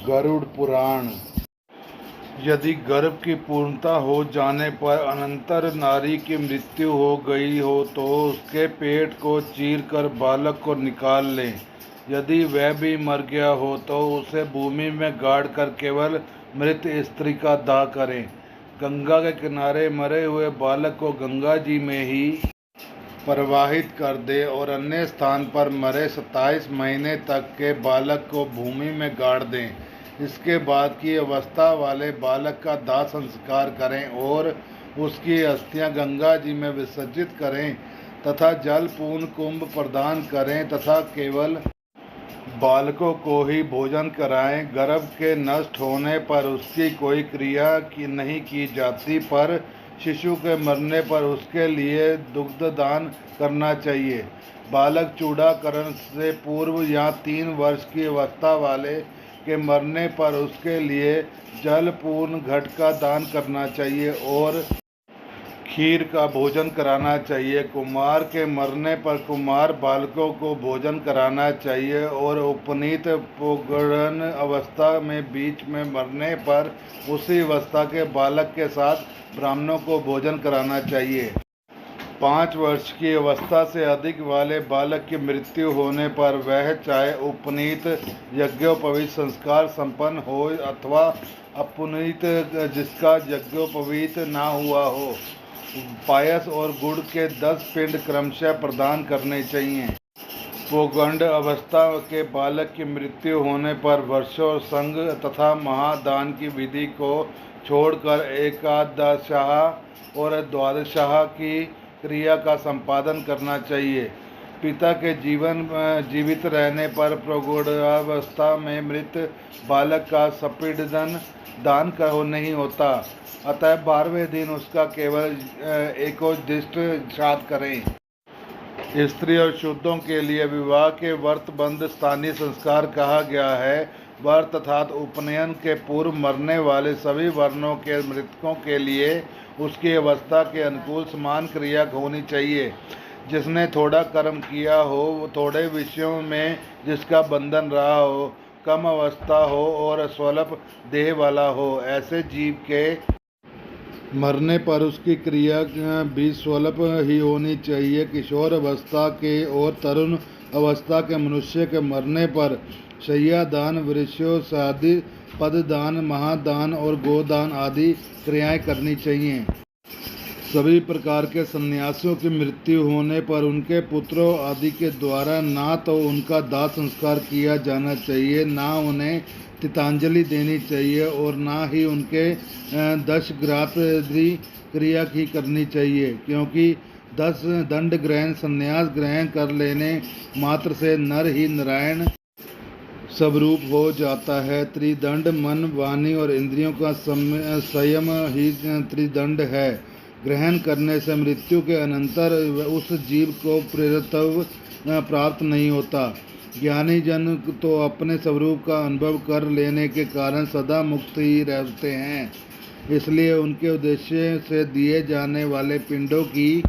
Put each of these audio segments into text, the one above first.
गरुड़ पुराण। यदि गर्भ की पूर्णता हो जाने पर अनंतर नारी की मृत्यु हो गई हो तो उसके पेट को चीरकर बालक को निकाल लें। यदि वह भी मर गया हो तो उसे भूमि में गाड़ कर केवल मृत स्त्री का दाह करें। गंगा के किनारे मरे हुए बालक को गंगा जी में ही प्रवाहित कर दे और अन्य स्थान पर मरे 27 महीने तक के बालक को भूमि में गाड़ दें। इसके बाद की अवस्था वाले बालक का दाह संस्कार करें और उसकी अस्थियां गंगा जी में विसर्जित करें तथा जल पूर्ण कुंभ प्रदान करें तथा केवल बालकों को ही भोजन कराएं। गर्भ के नष्ट होने पर उसकी कोई क्रिया नहीं की जाती, पर शिशु के मरने पर उसके लिए दुग्धदान करना चाहिए। बालक चूड़ाकरण से पूर्व या 3 वर्ष की अवस्था वाले के मरने पर उसके लिए जल पूर्ण घट का दान करना चाहिए और खीर का भोजन कराना चाहिए। कुमार के मरने पर कुमार बालकों को भोजन कराना चाहिए और उपनीत पुगड़न अवस्था में बीच में मरने पर उसी अवस्था के बालक के साथ ब्राह्मणों को भोजन कराना चाहिए। 5 वर्ष की अवस्था से अधिक वाले बालक की मृत्यु होने पर वह चाहे उपनीत यज्ञोपवीत संस्कार संपन्न हो अथवा अपुनीत जिसका यज्ञोपवीत ना हुआ हो, पायस और गुड़ के 10 पिंड क्रमशः प्रदान करने चाहिए। पोगंड अवस्था के बालक की मृत्यु होने पर वर्षों संग तथा महादान की विधि को छोड़कर एकादशाह और द्वादशाह की क्रिया का संपादन करना चाहिए। पिता के जीवित रहने पर प्रौढ़ावस्था में मृत बालक का सपिंडदान दान नहीं होता, अतः 12वें दिन उसका केवल एकोदिष्ट श्राद्ध करें। स्त्री और शुद्धों के लिए विवाह के व्रत बंध स्थानीय संस्कार कहा गया है। व्रत अर्थात उपनयन के पूर्व मरने वाले सभी वर्णों के मृतकों के लिए उसकी अवस्था के अनुकूल समान क्रिया होनी चाहिए। जिसने थोड़ा कर्म किया हो, थोड़े विषयों में जिसका बंधन रहा हो, कम अवस्था हो और स्वल्प देह वाला हो, ऐसे जीव के मरने पर उसकी क्रिया भी स्वल्प ही होनी चाहिए। किशोर अवस्था के और तरुण अवस्था के मनुष्य के मरने पर शय्यादान, वृक्षोत्सादी, पददान, महादान और गोदान आदि क्रियाएं करनी चाहिए। सभी प्रकार के सन्यासियों की मृत्यु होने पर उनके पुत्रों आदि के द्वारा ना तो उनका दाह संस्कार किया जाना चाहिए, ना उन्हें तितांजलि देनी चाहिए और ना ही उनके 10 ग्रात्री क्रिया की करनी चाहिए, क्योंकि 10 दंड ग्रहण संन्यास ग्रहण कर लेने मात्र से नर ही नारायण स्वरूप हो जाता है। त्रिदंड मन, वाणी और इंद्रियों का संयम ही त्रिदंड है। ग्रहण करने से मृत्यु के अनंतर उस जीव को प्रेरत्व प्राप्त नहीं होता। ज्ञानी जन तो अपने स्वरूप का अनुभव कर लेने के कारण सदा मुक्त ही रहते हैं, इसलिए उनके उद्देश्य से दिए जाने वाले पिंडों की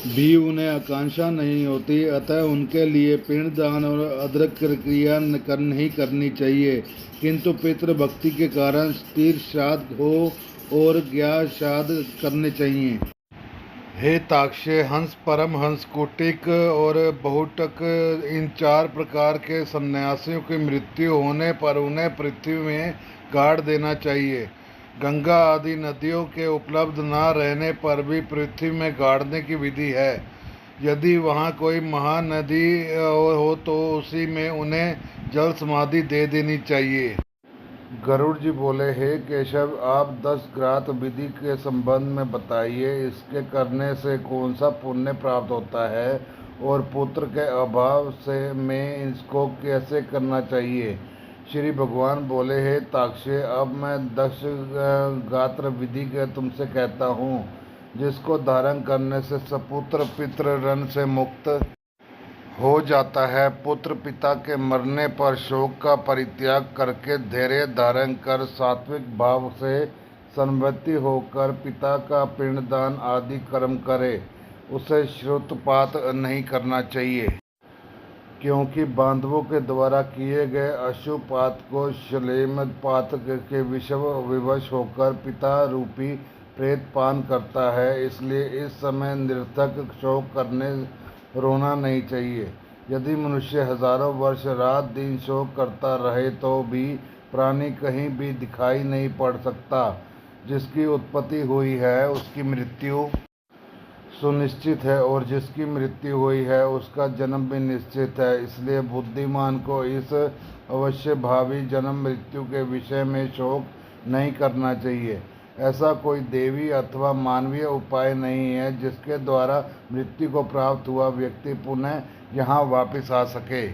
भी उन्हें आकांक्षा नहीं होती, अतः उनके लिए पिंडदान और अदरक क्रिया नहीं करनी चाहिए। किंतु पितृ भक्ति के कारण तीर्थ श्राद्ध हो और ज्ञात श्राद्ध करने चाहिए। हे ताक्षे, हंस, परमहंस, कुटिक और बहुटक, इन 4 प्रकार के सन्यासियों की मृत्यु होने पर उन्हें पृथ्वी में गाड़ देना चाहिए। गंगा आदि नदियों के उपलब्ध न रहने पर भी पृथ्वी में गाड़ने की विधि है। यदि वहाँ कोई महानदी हो तो उसी में उन्हें जल समाधि दे देनी चाहिए। गरुड़ जी बोले, हे केशव, आप 10 ग्रात विधि के संबंध में बताइए। इसके करने से कौन सा पुण्य प्राप्त होता है और पुत्र के अभाव से में इसको कैसे करना चाहिए। श्री भगवान बोले, हे ताक्षे, अब मैं 10 गात्र विधि के तुमसे कहता हूँ, जिसको धारण करने से सपुत्र पितृ ऋण से मुक्त हो जाता है। पुत्र पिता के मरने पर शोक का परित्याग करके धैर्य धारण कर सात्विक भाव से संवृत्ति होकर पिता का पिंडदान आदि कर्म करे। उसे श्रुतपात नहीं करना चाहिए। क्योंकि बांधवों के द्वारा किए गए अशुभ पात को श्लेम पात के विवश होकर पिता रूपी प्रेत पान करता है। इसलिए इस समय निरर्थक शोक करने रोना नहीं चाहिए। यदि मनुष्य हजारों वर्ष रात दिन शोक करता रहे तो भी प्राणी कहीं भी दिखाई नहीं पड़ सकता। जिसकी उत्पत्ति हुई है उसकी मृत्यु सुनिश्चित है, और जिसकी मृत्यु हुई है उसका जन्म भी निश्चित है। इसलिए बुद्धिमान को इस अवश्य भावी जन्म मृत्यु के विषय में शोक नहीं करना चाहिए। ऐसा कोई देवी अथवा मानवीय उपाय नहीं है जिसके द्वारा मृत्यु को प्राप्त हुआ व्यक्ति पुनः यहाँ वापस आ सके।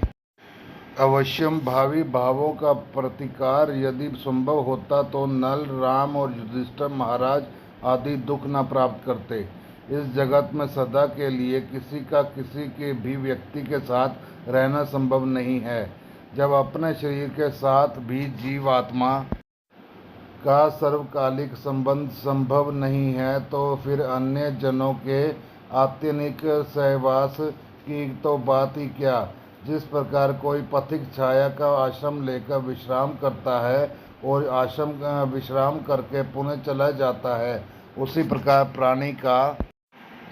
अवश्यम भावी भावों का प्रतिकार यदि संभव होता तो नल, राम और युधिष्ठिर महाराज आदि दुख न प्राप्त करते। इस जगत में सदा के लिए किसी का किसी के भी व्यक्ति के साथ रहना संभव नहीं है। जब अपने शरीर के साथ भी जीवात्मा का सर्वकालिक संबंध संभव नहीं है तो फिर अन्य जनों के आत्यनिक सहवास की तो बात ही क्या। जिस प्रकार कोई पथिक छाया का आश्रम लेकर विश्राम करता है और आश्रम विश्राम करके पुनः चला जाता है, उसी प्रकार प्राणी का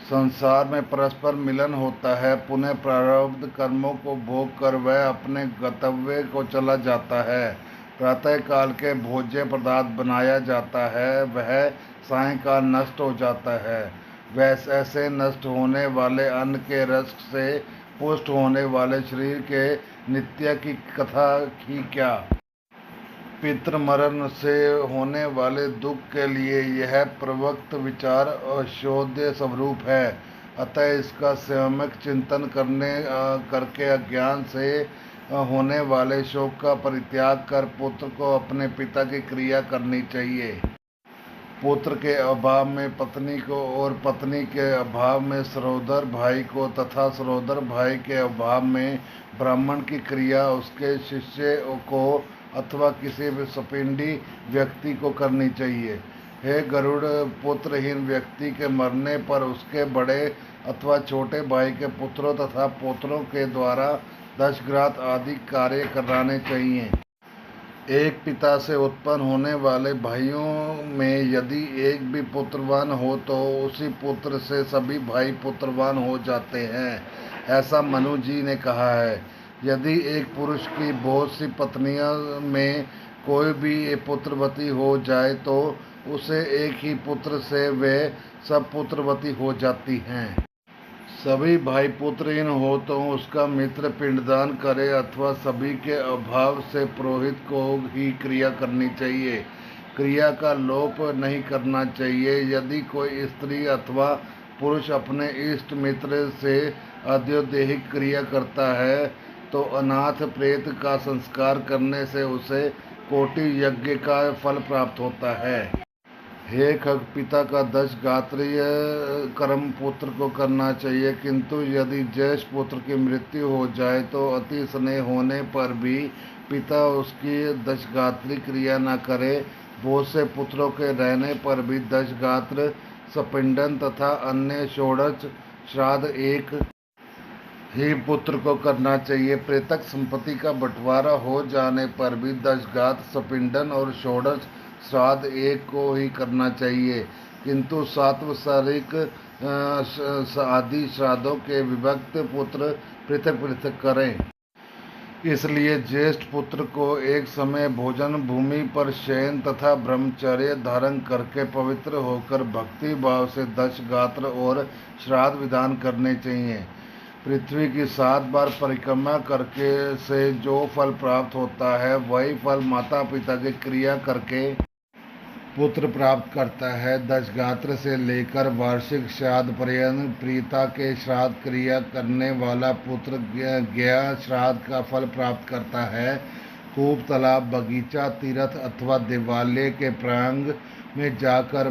संसार में परस्पर मिलन होता है। पुनः प्रारब्ध कर्मों को भोग कर वह अपने गंतव्य को चला जाता है। प्रातः काल के भोज्य पदार्थ बनाया जाता है, वह सायंकाल नष्ट हो जाता है। वैसे ऐसे नष्ट होने वाले अन्न के रस से पुष्ट होने वाले शरीर के नित्य की कथा ही क्या। पितृमरण से होने वाले दुख के लिए यह प्रवक्त विचार अशोध्य स्वरूप है। अतः इसका सम्यक चिंतन करके अज्ञान से होने वाले शोक का परित्याग कर पुत्र को अपने पिता की क्रिया करनी चाहिए। पुत्र के अभाव में पत्नी को और पत्नी के अभाव में सहोदर भाई को तथा सहोदर भाई के अभाव में ब्राह्मण की क्रिया उसके शिष्य को अथवा किसी भी सपिंडी व्यक्ति को करनी चाहिए। हे गरुड़, पुत्रहीन व्यक्ति के मरने पर उसके बड़े अथवा छोटे भाई के पुत्रों तथा पोत्रों के द्वारा दशग्रात आदि कार्य कराने चाहिए। एक पिता से उत्पन्न होने वाले भाइयों में यदि एक भी पुत्रवान हो तो उसी पुत्र से सभी भाई पुत्रवान हो जाते हैं, ऐसा मनु जी ने कहा है। यदि एक पुरुष की बहुत सी पत्नियों में कोई भी पुत्रवती हो जाए तो उसे एक ही पुत्र से वे सब पुत्रवती हो जाती हैं। सभी भाई पुत्रहीन हो तो उसका मित्र पिंडदान करे अथवा सभी के अभाव से पुरोहित को ही क्रिया करनी चाहिए। क्रिया का लोप नहीं करना चाहिए। यदि कोई स्त्री अथवा पुरुष अपने इष्ट मित्र से अद्योदेहिक क्रिया करता है तो अनाथ प्रेत का संस्कार करने से उसे कोटि यज्ञ का फल प्राप्त होता है। हे खग, पिता का दशगात्रीय कर्म पुत्र को करना चाहिए, किंतु यदि ज्येष्ठ पुत्र की मृत्यु हो जाए तो अति स्नेह होने पर भी पिता उसकी दशगात्री क्रिया न करे। बहुत से पुत्रों के रहने पर भी दशगात्र, सपिंडन तथा अन्य षोडश श्राद्ध एक ही पुत्र को करना चाहिए। प्रेतक संपत्ति का बंटवारा हो जाने पर भी दशगात्र, सपिंडन और षोडश श्राद्ध एक को ही करना चाहिए, किंतु सात्वसारिक आदि श्राद्धों के विभक्त पुत्र पृथक पृथक करें। इसलिए ज्येष्ठ पुत्र को एक समय भोजन भूमि पर शयन तथा ब्रह्मचर्य धारण करके पवित्र होकर भक्ति भाव से दशगात्र और श्राद्ध विधान करने चाहिए। पृथ्वी की 7 बार परिक्रमा करके से जो फल प्राप्त होता है वही फल माता पिता की क्रिया करके पुत्र प्राप्त करता है। दशगात्र से लेकर वार्षिक श्राद्ध पर्यंत प्रीता के श्राद्ध क्रिया करने वाला पुत्र गया श्राद्ध का फल प्राप्त करता है। कूप, तालाब, बगीचा, तीर्थ अथवा देवालय के प्रांग में जाकर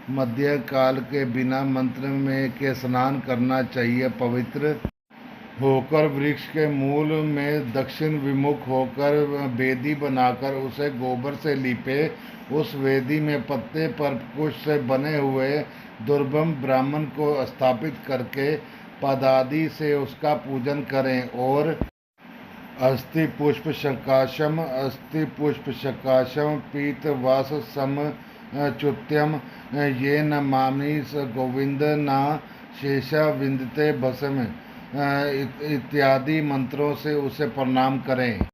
मध्य काल के बिना मंत्र में के स्नान करना चाहिए। पवित्र होकर वृक्ष के मूल में दक्षिण विमुख होकर वेदी बनाकर उसे गोबर से लीपे। उस वेदी में पत्ते पर कुश से बने हुए दुर्लभ ब्राह्मण को स्थापित करके पदादि से उसका पूजन करें। और अस्ति पुष्प शकाशम पीतवास समच्युत्यम ये न मामि स गोविंद न शेषा विंदते भस्म इत्यादि मंत्रों से उसे प्रणाम करें।